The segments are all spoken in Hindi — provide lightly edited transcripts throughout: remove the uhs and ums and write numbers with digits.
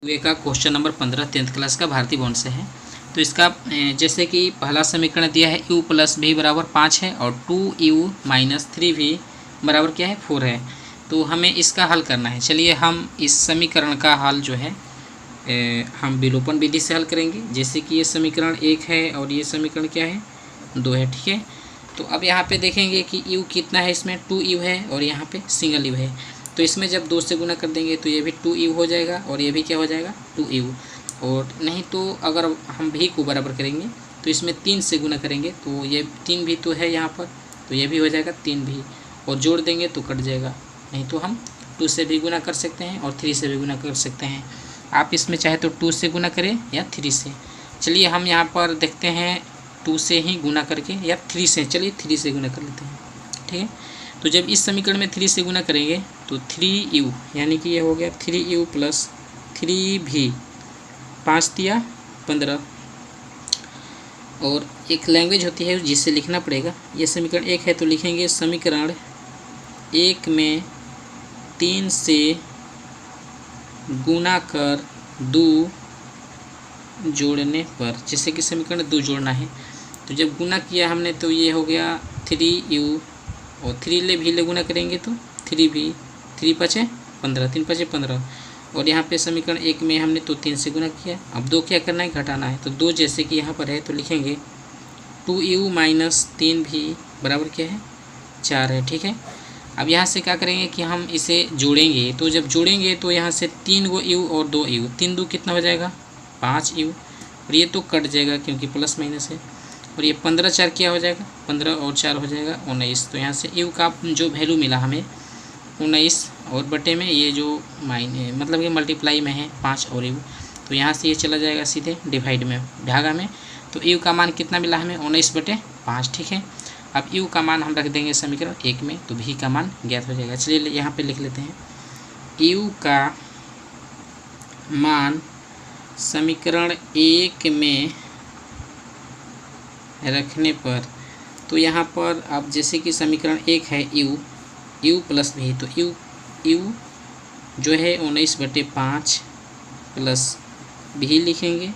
वे का क्वेश्चन नंबर 15 10th क्लास का भारतीय बॉन्ड से है। तो इसका जैसे कि पहला समीकरण दिया है u प्लस भी बराबर 5 है और 2u माइनस 3v बराबर क्या है 4 है। तो हमें इसका हल करना है। चलिए हम इस समीकरण का हल जो है हम विलोपन विधि से हल करेंगे। जैसे कि ये समीकरण 1 है और ये समीकरण क्या है 2 है, ठीक है। तो अब यहाँ पे देखेंगे कि u कितना है, इसमें 2u है और यहाँ पे सिंगल u है। तो इसमें जब 2 से गुना कर देंगे तो ये भी 2u हो जाएगा और ये भी क्या हो जाएगा 2u। और नहीं तो अगर हम भी को बराबर करेंगे तो इसमें 3 से गुना करेंगे तो ये 3 भी तो है यहाँ पर, तो ये भी हो जाएगा 3 भी, और जोड़ देंगे तो कट जाएगा। नहीं तो हम 2 से भी गुना कर सकते हैं और 3 से भी गुना कर सकते हैं। आप इसमें चाहे तो 2 से गुना करें या 3 से। चलिए हम यहाँ पर देखते हैं 2 से ही गुना करके या 3 से। चलिए 3 से गुना कर लेते हैं, ठीक है। तो जब इस समीकरण में 3 से गुना करेंगे तो 3u यानी कि ये हो गया 3u प्लस 3v, 5 दिया 15। और एक लैंग्वेज होती है जिससे लिखना पड़ेगा। ये समीकरण 1 है तो लिखेंगे समीकरण 1 में 3 से गुना कर 2 जोड़ने पर, जैसे कि समीकरण 2 जोड़ना है तो जब गुना किया हमने तो ये हो गया 3u और 3 ले भी ले गुना करेंगे तो 3v, 3 5 15, 3 5 15। और यहाँ पे समीकरण 1 में हमने तो 3 से गुना किया। अब 2 क्या करना है, घटाना है। तो 2 जैसे कि यहाँ पर है तो लिखेंगे 2u माइनस 3v बराबर क्या है 4 है, ठीक है। अब यहाँ से क्या करेंगे कि हम इसे जोड़ेंगे। तो जब जोड़ेंगे तो यहाँ से 3 गो u और 2u, 3 2 कितना हो जाएगा 5u, और ये तो कट जाएगा क्योंकि प्लस माइनस है। और ये 15 4 क्या हो जाएगा 15 और 4 हो जाएगा 19। तो यहाँ से u का जो वैल्यू मिला हमें 19 और बटे में ये जो मतलब कि मल्टीप्लाई में है 5 और u, तो यहाँ से ये चला जाएगा सीधे डिवाइड में, भागा में। तो u का मान कितना मिला हमें 19/5, ठीक है। अब u का मान हम रख देंगे समीकरण 1 में तो v का मान ज्ञात हो जाएगा। चलिए यहाँ पे लिख लेते हैं u का मान समीकरण 1 में रखने पर। तो यहाँ पर अब जैसे कि समीकरण 1 है u प्लस v, तो u जो है 19/5 प्लस v लिखेंगे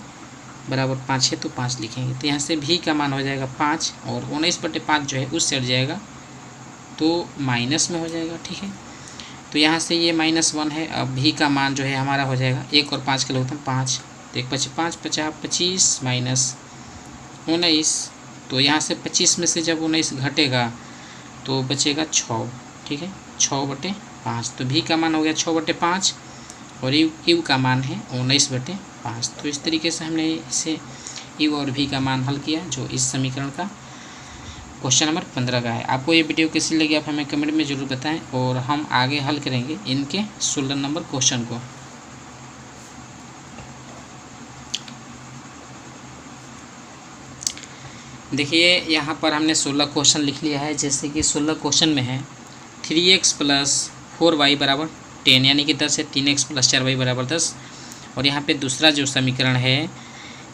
बराबर 5 है तो 5 लिखेंगे। तो यहाँ से v का मान हो जाएगा 5 और 19/5 जो है उस से हट जाएगा तो माइनस में हो जाएगा, ठीक है। तो यहाँ से ये -1 है। अब v का मान जो है हमारा हो जाएगा 1 और 5 का लगता है 5, तो 1 5 5 50 25 माइनस 19। तो यहाँ से 25 में से जब 19 घटेगा तो बचेगा 6, ठीक है, 6/5। तो v का मान हो गया 6/5 और u का मान है 19/5। तो इस तरीके से हमने इसे u और v का मान हल किया, जो इस समीकरण का क्वेश्चन नंबर 15 का है। आपको ये वीडियो कैसी लगी आप हमें कमेंट में ज़रूर बताएं और हम आगे हल करेंगे इनके 16 नंबर क्वेश्चन को। देखिए यहाँ पर हमने 16 क्वेश्चन लिख लिया है। जैसे कि 16 क्वेश्चन में है 3x प्लस 4y बराबर 10, यानी कि 10 है, 3x प्लस 4y बराबर 10। और यहाँ पे दूसरा जो समीकरण है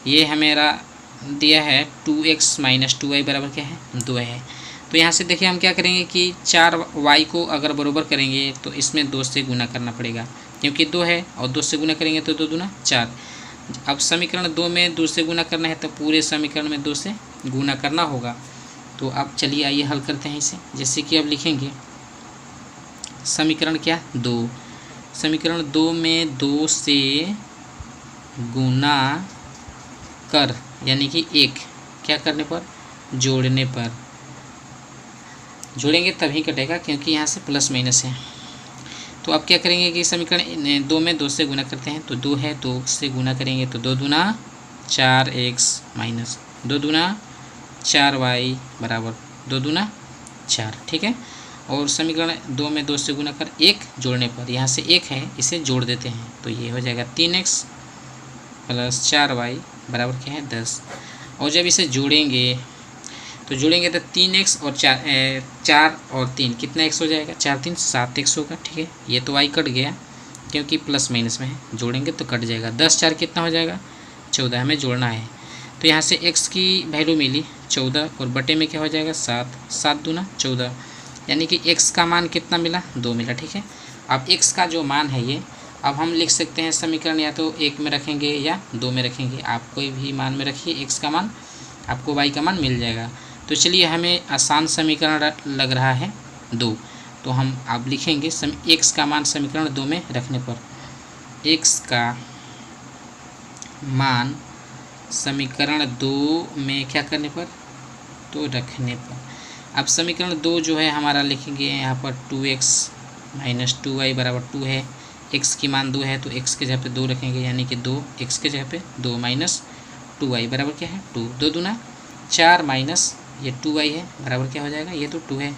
ये हमारा दिया है 2x माइनस 2y बराबर क्या है 2 है। तो यहाँ से देखिए हम क्या करेंगे कि 4y को अगर बराबर करेंगे तो इसमें 2 से गुना करना पड़ेगा क्योंकि 2 है, और 2 से गुना करेंगे तो 2 दूना 4। अब समीकरण 2 में 2 से गुना करना है तो पूरे समीकरण में 2 से गुना करना होगा। तो अब चलिए आइए हल करते हैं इसे। जैसे कि अब लिखेंगे समीकरण क्या 2, समीकरण 2 में 2 से गुना कर, यानी कि 1 क्या करने पर जोड़ने पर, जोड़ेंगे तभी कटेगा क्योंकि यहाँ से प्लस माइनस है। तो अब क्या करेंगे कि समीकरण 2 में 2 से गुना करते हैं तो 2 है, 2 से गुना करेंगे तो 2 दूना 4x माइनस 2 दूना 4y बराबर 2 दूना 4, ठीक है। और समीकरण 2 में 2 से गुना कर 1 जोड़ने पर, यहाँ से 1 है इसे जोड़ देते हैं तो ये हो जाएगा 3x प्लस 4y बराबर क्या है 10। और जब इसे जोड़ेंगे तो 3x और 4 और 3 कितना x हो जाएगा 4 3 7x होगा, ठीक है। ये तो y कट गया क्योंकि प्लस माइनस में है, जोड़ेंगे तो कट जाएगा। 10 4 कितना हो जाएगा 14, हमें जोड़ना है। तो यहाँ से x की वैल्यू मिली 14 और बटे में क्या हो जाएगा 7, 7 दूना 14, यानी कि x का मान कितना मिला 2 मिला, ठीक है। अब x का जो मान है ये अब हम लिख सकते हैं समीकरण या तो 1 में रखेंगे या 2 में रखेंगे, आप कोई भी मान में रखिए x का मान, आपको y का मान मिल जाएगा। तो चलिए हमें आसान समीकरण लग रहा है 2, तो हम अब लिखेंगे x का मान समीकरण 2 में रखने पर, x का मान समीकरण 2 में क्या करने पर, तो रखने पर। अब समीकरण 2 जो है हमारा लिखेंगे यहाँ पर 2x माइनस 2y बराबर 2 है, x की मान 2 है तो x के जगह पे 2 रखेंगे, यानी कि 2 x के जगह पे 2 माइनस 2y बराबर क्या है 2, 2 दूना 4 माइनस ये 2y है बराबर क्या हो जाएगा, ये तो 2 है।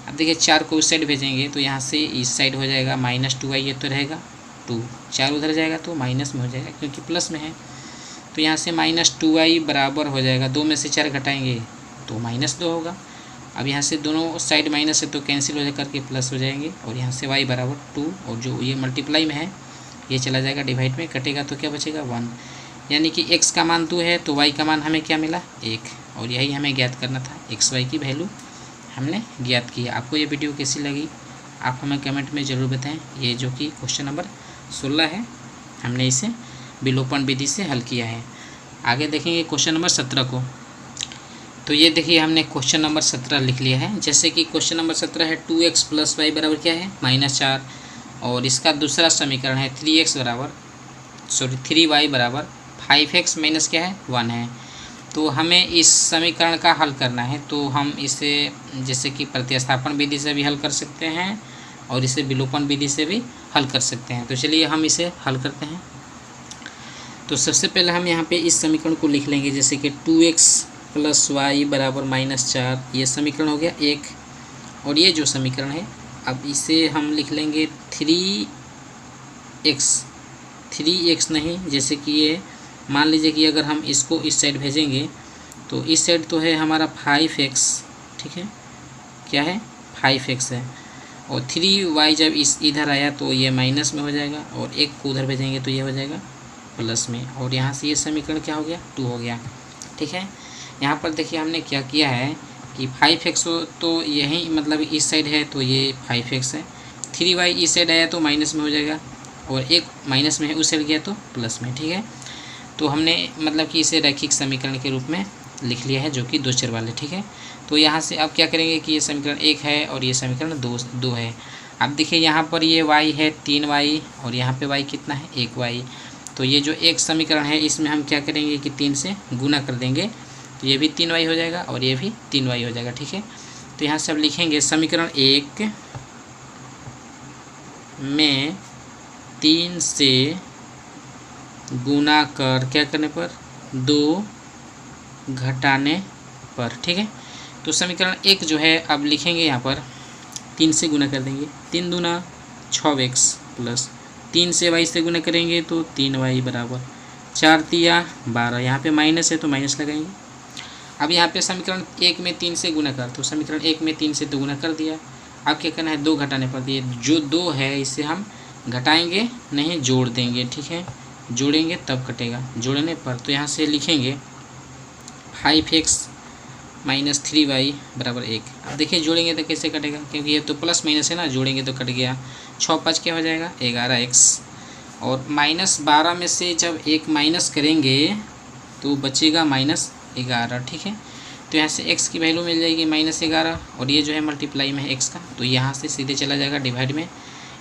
अब देखिए 4 को उस साइड भेजेंगे तो यहाँ से इस साइड हो जाएगा माइनस 2y, ये तो रहेगा 2, 4 उधर जाएगा तो माइनस में हो जाएगा क्योंकि प्लस में है, तो यहाँ से माइनस 2y बराबर हो जाएगा, 2 में से 4 घटाएंगे तो माइनस 2 होगा। अब यहाँ से दोनों साइड माइनस है तो कैंसिल हो करके प्लस हो जाएंगे, और यहाँ से y बराबर 2, और जो ये मल्टीप्लाई में है ये चला जाएगा डिवाइड में, कटेगा तो क्या बचेगा 1, यानी कि x का मान 2 है तो y का मान हमें क्या मिला 1, और यही हमें ज्ञात करना था, x y की वैल्यू हमने ज्ञात की। आपको ये वीडियो कैसी लगी आप हमें कमेंट में ज़रूर बताएं। ये जो कि क्वेश्चन नंबर 16 है, हमने इसे विलोपन विधि से हल किया है। आगे देखेंगे क्वेश्चन नंबर 17 को। तो ये देखिए हमने क्वेश्चन नंबर 17 लिख लिया है। जैसे कि क्वेश्चन नंबर 17 है 2x प्लस वाई बराबर क्या है -4, और इसका दूसरा समीकरण है 3y बराबर 5x माइनस क्या है 1 है। तो हमें इस समीकरण का हल करना है, तो हम इसे जैसे कि प्रतिस्थापन विधि से भी हल कर सकते हैं और इसे विलोपन विधि से भी हल कर सकते हैं। तो चलिए हम इसे हल करते हैं। तो सबसे पहले हम यहाँ पे इस समीकरण को लिख लेंगे, जैसे कि 2x प्लस वाई बराबर -4, ये समीकरण हो गया एक। और ये जो समीकरण है अब इसे हम लिख लेंगे 3x नहीं, जैसे कि ये मान लीजिए कि अगर हम इसको इस साइड भेजेंगे तो इस साइड तो है हमारा 5x, ठीक है, क्या है 5x है, और 3y जब इस इधर आया तो ये माइनस में हो जाएगा, और एक को उधर भेजेंगे तो ये हो जाएगा प्लस में, और यहाँ से ये समीकरण क्या हो गया 2 हो गया, ठीक है। यहाँ पर देखिए हमने क्या किया है कि 5x तो यही मतलब इस साइड है तो ये 5x है, 3y इस साइड आया तो माइनस में हो जाएगा, और एक माइनस में है उस साइड गया तो प्लस में, ठीक है। तो हमने मतलब कि इसे रैखिक समीकरण के रूप में लिख लिया है, जो कि 2 चर वाले, ठीक है। तो यहाँ से अब क्या करेंगे कि ये समीकरण 1 है और ये समीकरण 2 है। अब देखिए यहाँ पर ये y है 3y, और यहाँ पे y कितना है 1y। तो ये जो एक समीकरण है इसमें हम क्या करेंगे कि 3 से गुना कर देंगे, तो ये भी 3y हो जाएगा और ये भी 3y हो जाएगा, ठीक है। तो यहाँ से अब लिखेंगे समीकरण 1 में 3 से गुना कर क्या करने पर 2 घटाने पर, ठीक है। तो समीकरण 1 जो है अब लिखेंगे यहाँ पर 3 से गुना कर देंगे, 3 दूना 6x प्लस 3 से y से गुना करेंगे तो 3y बराबर 4 तिया 12, यहाँ पे माइनस है तो माइनस लगाएंगे। अब यहाँ पे समीकरण 1 में 3 से गुना कर, तो समीकरण 1 में 3 से 2 गुना कर दिया। अब क्या करना है 2 घटाने पर दिए, जो 2 है इसे हम घटाएंगे नहीं जोड़ देंगे, ठीक है, जोड़ेंगे तब कटेगा, जोड़ने पर तो यहाँ से लिखेंगे 5x माइनस 3y बराबर 1। अब देखिए जोड़ेंगे तो कैसे कटेगा, क्योंकि ये तो प्लस माइनस है ना, जोड़ेंगे तो कट गया, 6 5 क्या हो जाएगा 11x, और -12 में से जब 1 माइनस करेंगे तो बचेगा -11, ठीक है। तो यहाँ से x की वैल्यू मिल जाएगी -11, और ये जो है मल्टीप्लाई में है x का, तो यहाँ से सीधे चला जाएगा डिवाइड में,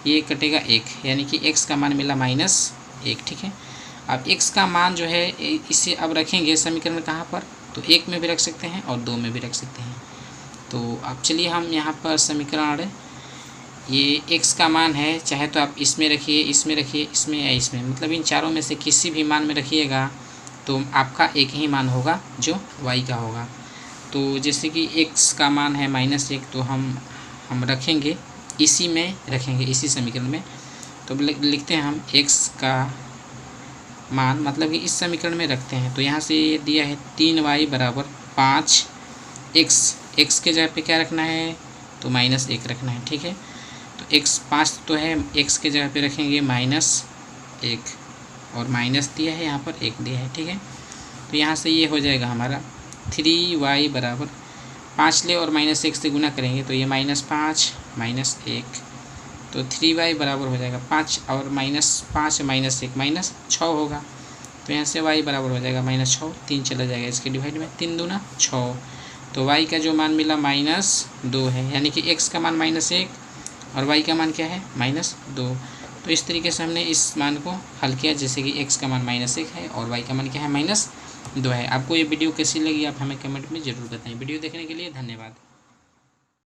ये कटेगा 1, यानी कि x का मान मिला -1, ठीक है। अब x का मान जो है इसे अब रखेंगे समीकरण कहाँ पर, तो 1 में भी रख सकते हैं और 2 में भी रख सकते हैं। तो अब चलिए हम यहाँ पर समीकरण ये x का मान है, चाहे तो आप इसमें रखिए, इसमें रखिए, इसमें या इसमें, मतलब इन चारों में से किसी भी मान में रखिएगा तो आपका एक ही मान होगा जो y का होगा। तो जैसे कि x का मान है -1, तो हम रखेंगे इसी में, रखेंगे इसी समीकरण में। तो लिखते हैं हम x का मान मतलब कि इस समीकरण में रखते हैं। तो यहाँ से ये दिया है 3y बराबर 5x के जगह पे क्या रखना है तो -1 रखना है, ठीक है। तो x 5 तो है, x के जगह पे रखेंगे -1, और माइनस दिया है यहाँ पर 1 दिया है, ठीक है। तो यहाँ से ये हो जाएगा हमारा 3y बराबर 5 ले और -1 से गुना करेंगे तो ये -5 -1 तो 3y बराबर हो जाएगा 5 और -5 -1 -6 होगा। तो यहाँ से y बराबर हो जाएगा -6, 3 चला जाएगा इसके डिवाइड में, 3 दूना 6। तो y का जो मान मिला -2 है, यानी कि x का मान -1 और y का मान क्या है -2। तो इस तरीके से हमने इस मान को हल किया, जैसे कि x का मान -1 है और y का मान क्या है -2 है। आपको ये वीडियो कैसी लगी आप हमें कमेंट में ज़रूर बताएं। वीडियो देखने के लिए धन्यवाद।